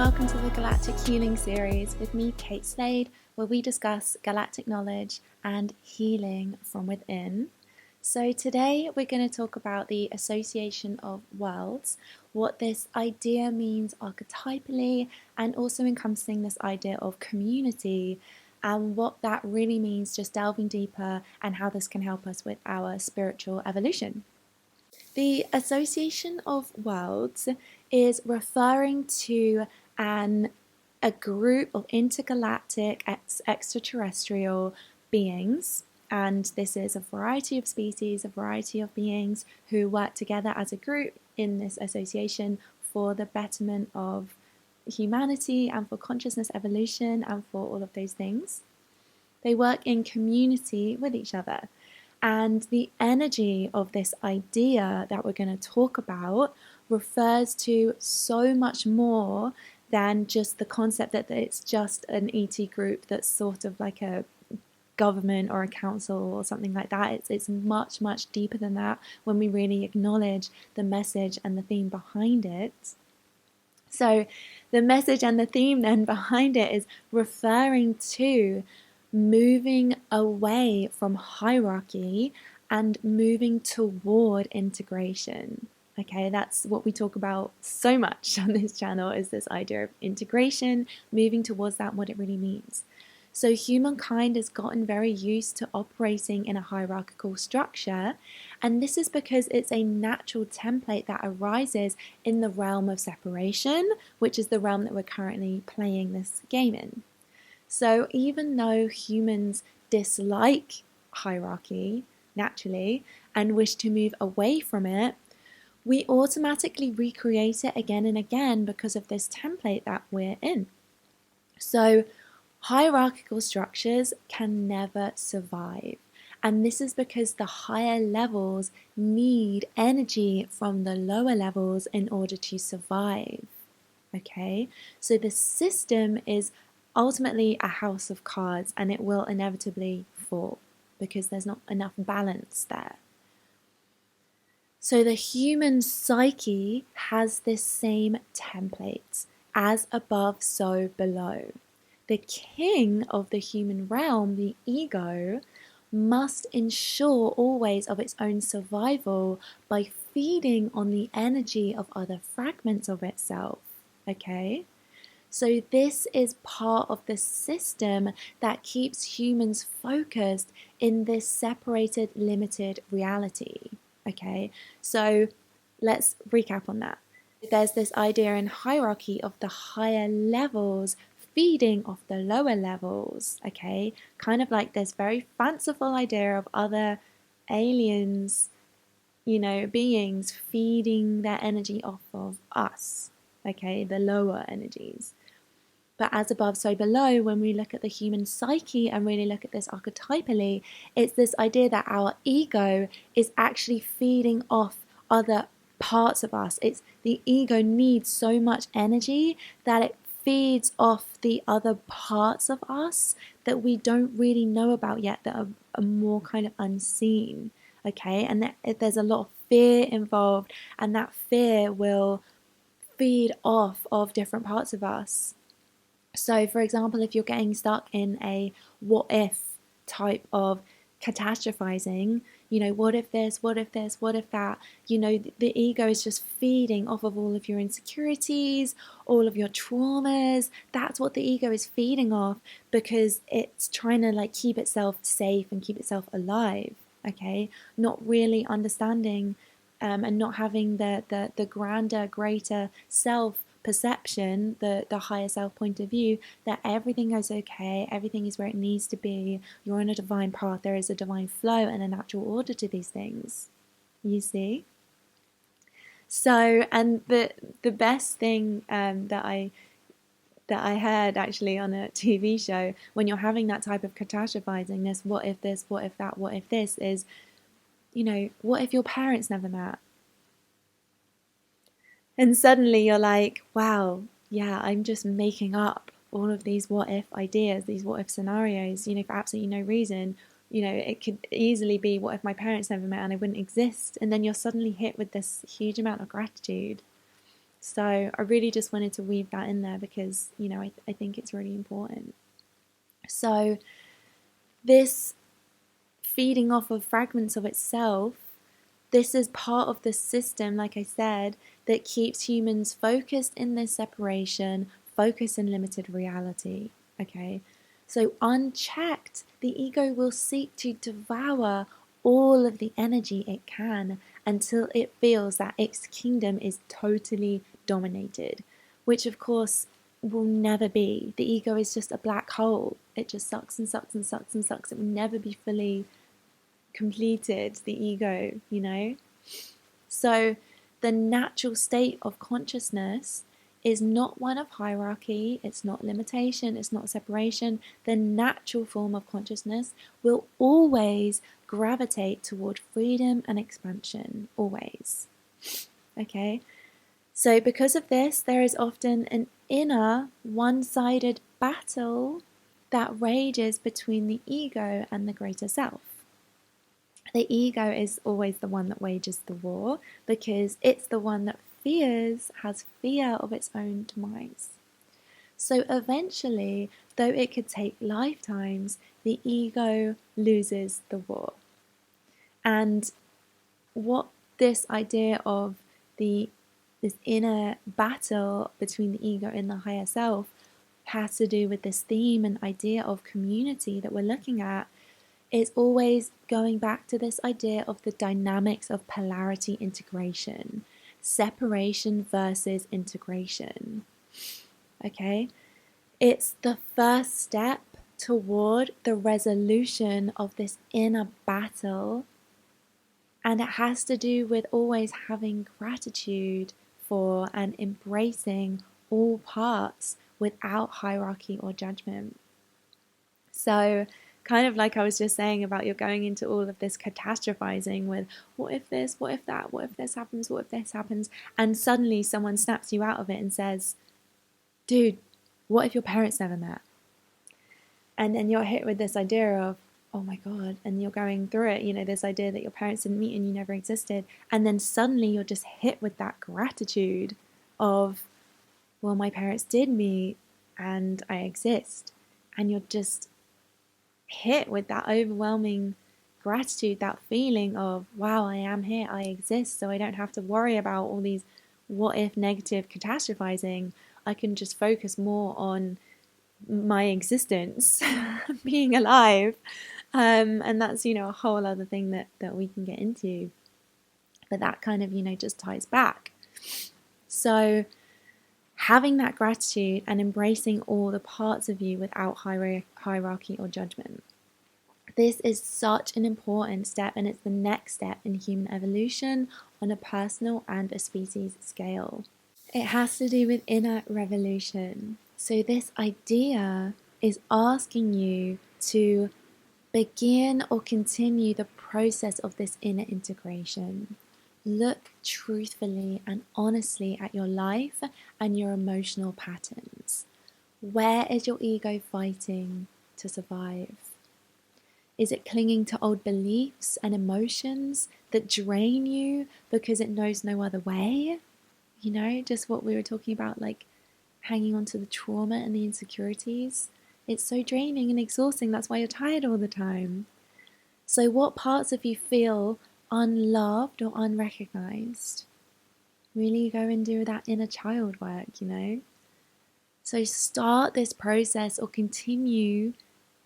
welcome to the Galactic Healing Series with me, Cate Slade, where we discuss galactic knowledge and healing from within. So today we're going to talk about the association of worlds, what this idea means archetypally, and also encompassing this idea of community and what that really means, just delving deeper and how this can help us with our spiritual evolution. The association of worlds is referring to a group of intergalactic extraterrestrial beings, and this is a variety of species, a variety of beings who work together as a group in this association for the betterment of humanity and for consciousness evolution and for all of those things. They work in community with each other. And the energy of this idea that we're going to talk about refers to so much more than just the concept that it's just an ET group that's sort of like a government or a council or something like that. It's much, much deeper than that when we really acknowledge the message and the theme behind it. So the message and the theme then behind it is referring to moving away from hierarchy and moving toward integration. Okay, that's what we talk about so much on this channel, is this idea of integration, moving towards that, what it really means. So humankind has gotten very used to operating in a hierarchical structure, and this is because it's a natural template that arises in the realm of separation, which is the realm that we're currently playing this game in. So even though humans dislike hierarchy naturally and wish to move away from it, we automatically recreate it again and again because of this template that we're in. So hierarchical structures can never survive. And this is because the higher levels need energy from the lower levels in order to survive. Okay, so the system is ultimately a house of cards, and it will inevitably fall because there's not enough balance there. So the human psyche has this same template: as above, so below. The king of the human realm, the ego, must ensure always of its own survival by feeding on the energy of other fragments of itself. Okay? So this is part of the system that keeps humans focused in this separated, limited reality. Okay, so let's recap on that. There's this idea in hierarchy of the higher levels feeding off the lower levels. Okay, kind of like this very fanciful idea of other aliens, beings feeding their energy off of us. Okay, the lower energies. But as above, so below, when we look at the human psyche and really look at this archetypally, it's this idea that our ego is actually feeding off other parts of us. It's the ego needs so much energy that it feeds off the other parts of us that we don't really know about yet, that are more kind of unseen. Okay, and there's a lot of fear involved, and that fear will feed off of different parts of us. So, for example, if you're getting stuck in a what if type of catastrophizing, what if this, what if this, what if that, the ego is just feeding off of all of your insecurities, all of your traumas. That's what the ego is feeding off because it's trying to keep itself safe and keep itself alive. Okay, not really understanding and not having the grander, greater self perception, the higher self point of view, that everything goes okay, everything is where it needs to be, you're on a divine path, there is a divine flow and a natural order to these things, you see. So, and the best thing that I heard actually on a TV show, when you're having that type of catastrophizing, this what if this, what if that, what if this, is, what if your parents never met? And suddenly you're like, wow, yeah, I'm just making up all of these what if ideas, these what if scenarios, for absolutely no reason. It could easily be, what if my parents never met and I wouldn't exist? And then you're suddenly hit with this huge amount of gratitude. So I really just wanted to weave that in there because, I think it's really important. So this feeding off of fragments of itself, this is part of the system, like I said, that keeps humans focused in this separation, focused in limited reality. Okay? So unchecked, the ego will seek to devour all of the energy it can until it feels that its kingdom is totally dominated, which of course will never be. The ego is just a black hole. It just sucks and sucks and sucks and sucks. It will never be fully completed, the ego, So the natural state of consciousness is not one of hierarchy, it's not limitation, it's not separation. The natural form of consciousness will always gravitate toward freedom and expansion, always. Okay? So because of this, there is often an inner one-sided battle that rages between the ego and the greater self. The ego is always the one that wages the war because it's the one that has fear of its own demise. So eventually, though it could take lifetimes, the ego loses the war. And what this idea of this inner battle between the ego and the higher self has to do with this theme and idea of community that we're looking at. It's always going back to this idea of the dynamics of polarity integration, separation versus integration. Okay? It's the first step toward the resolution of this inner battle, and it has to do with always having gratitude for and embracing all parts without hierarchy or judgment. So, kind of like I was just saying about you're going into all of this catastrophizing with what if this, what if that, what if this happens, what if this happens, and suddenly someone snaps you out of it and says, dude, what if your parents never met? And then you're hit with this idea of, oh my God, and you're going through it, this idea that your parents didn't meet and you never existed, and then suddenly you're just hit with that gratitude of, well, my parents did meet and I exist, and you're just hit with that overwhelming gratitude, that feeling of, wow, I am here, I exist, so I don't have to worry about all these what if negative catastrophizing. I can just focus more on my existence, being alive, and that's a whole other thing that we can get into, but that kind of just ties back. So having that gratitude and embracing all the parts of you without hierarchy or judgment. This is such an important step, and it's the next step in human evolution on a personal and a species scale. It has to do with inner revolution. So this idea is asking you to begin or continue the process of this inner integration. Look truthfully and honestly at your life and your emotional patterns. Where is your ego fighting to survive? Is it clinging to old beliefs and emotions that drain you because it knows no other way? Just what we were talking about, like hanging on to the trauma and the insecurities. It's so draining and exhausting. That's why you're tired all the time. So what parts of you feel unloved or unrecognized? Really go and do that inner child work, So start this process or continue.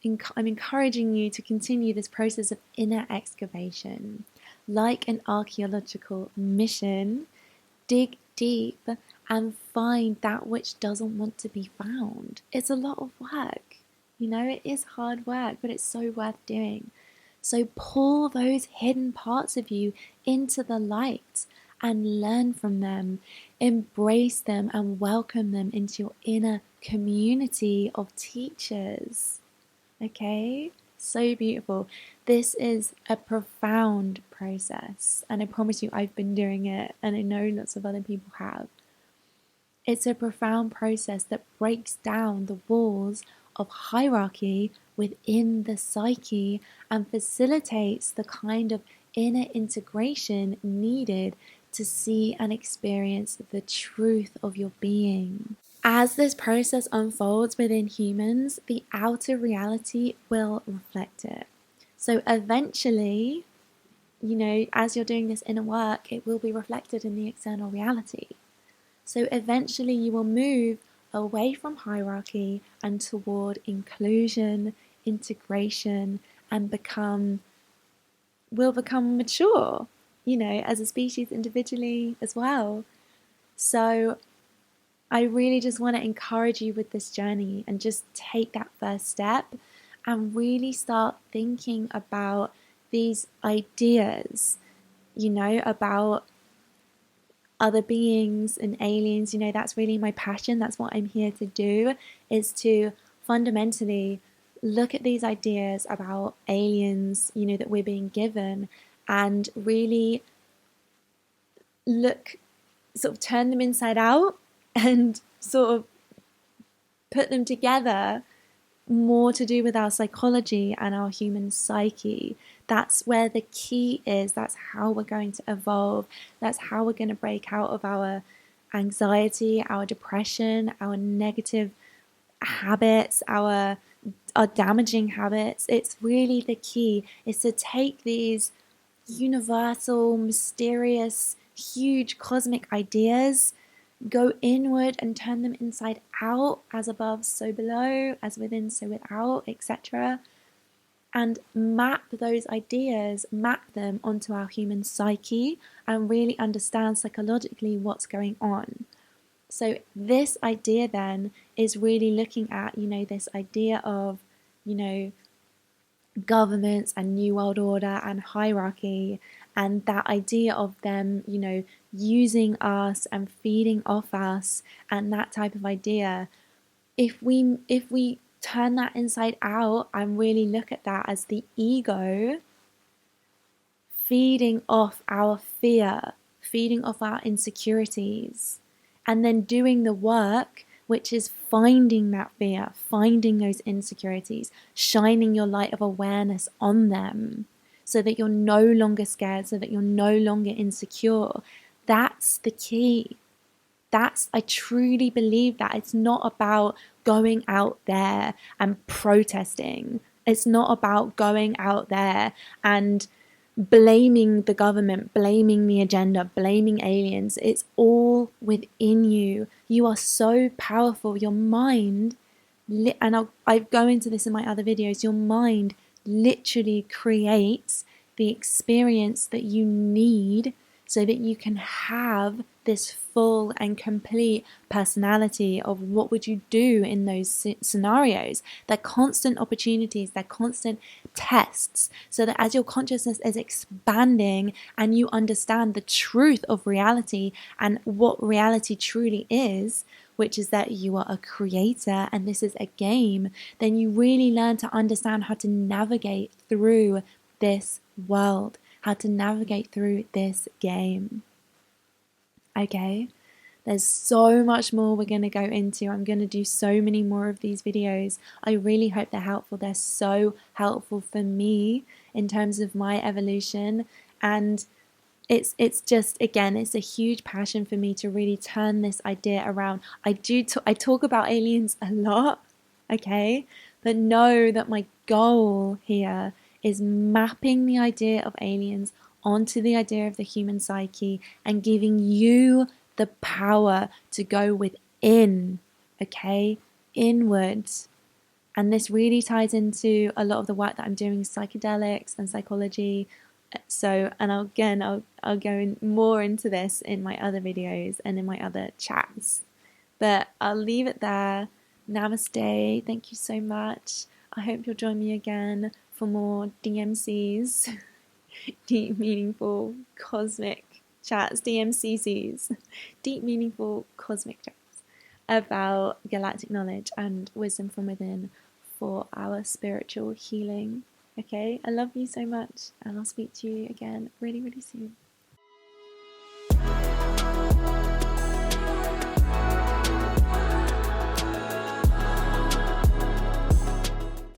I'm encouraging you to continue this process of inner excavation. Like an archaeological mission, dig deep and find that which doesn't want to be found. It's a lot of work. It is hard work, but it's so worth doing. So pull those hidden parts of you into the light and learn from them, embrace them and welcome them into your inner community of teachers. Okay? So beautiful. This is a profound process, and I promise you I've been doing it, and I know lots of other people have. It's a profound process that breaks down the walls of hierarchy within the psyche and facilitates the kind of inner integration needed to see and experience the truth of your being. As this process unfolds within humans, the outer reality will reflect it. So eventually, as you're doing this inner work, it will be reflected in the external reality. So eventually you will move away from hierarchy and toward inclusion, integration, and will become mature, as a species individually as well. So I really just want to encourage you with this journey and just take that first step and really start thinking about these ideas, about other beings and aliens. That's really my passion. That's what I'm here to do, is to fundamentally look at these ideas about aliens, that we're being given, and really turn them inside out and sort of put them together, more to do with our psychology and our human psyche. That's where the key is. That's how we're going to evolve. That's how we're going to break out of our anxiety, our depression, our negative habits, our damaging habits. It's really the key is to take these universal, mysterious, huge cosmic ideas, go inward and turn them inside out, as above, so below, as within, so without, etc. And map those ideas, map them onto our human psyche, and really understand psychologically what's going on. So this idea then is really looking at, this idea of, governments and New World Order and hierarchy, and that idea of them, using us and feeding off us, and that type of idea. If we turn that inside out and really look at that as the ego feeding off our fear, feeding off our insecurities, and then doing the work, which is finding that fear, finding those insecurities, shining your light of awareness on them so that you're no longer scared, so that you're no longer insecure. That's the key. I truly believe that. It's not about going out there and protesting. It's not about going out there and blaming the government, blaming the agenda, blaming aliens. It's all within you. You are so powerful. Your mind, and I go into this in my other videos, your mind literally creates the experience that you need so that you can have this full and complete personality of what would you do in those scenarios. They're constant opportunities, they're constant tests, so that as your consciousness is expanding and you understand the truth of reality and what reality truly is, which is that you are a creator and this is a game, then you really learn to understand how to navigate through this world, how to navigate through this game. Okay, there's so much more we're going to go into. I'm going to do so many more of these videos. I really hope they're helpful. They're so helpful for me in terms of my evolution, and it's just, again, it's a huge passion for me to really turn this idea around. I talk about aliens a lot, okay, but know that my goal here is mapping the idea of aliens onto the idea of the human psyche and giving you the power to go within, okay, inwards. And this really ties into a lot of the work that I'm doing, psychedelics and psychology. So, and I'll go more into this in my other videos and in my other chats. But I'll leave it there. Namaste. Thank you so much. I hope you'll join me again for more DMCs, deep, meaningful, cosmic chats, DMCCs, deep, meaningful, cosmic chats about galactic knowledge and wisdom from within for our spiritual healing. Okay, I love you so much, and I'll speak to you again really, really soon.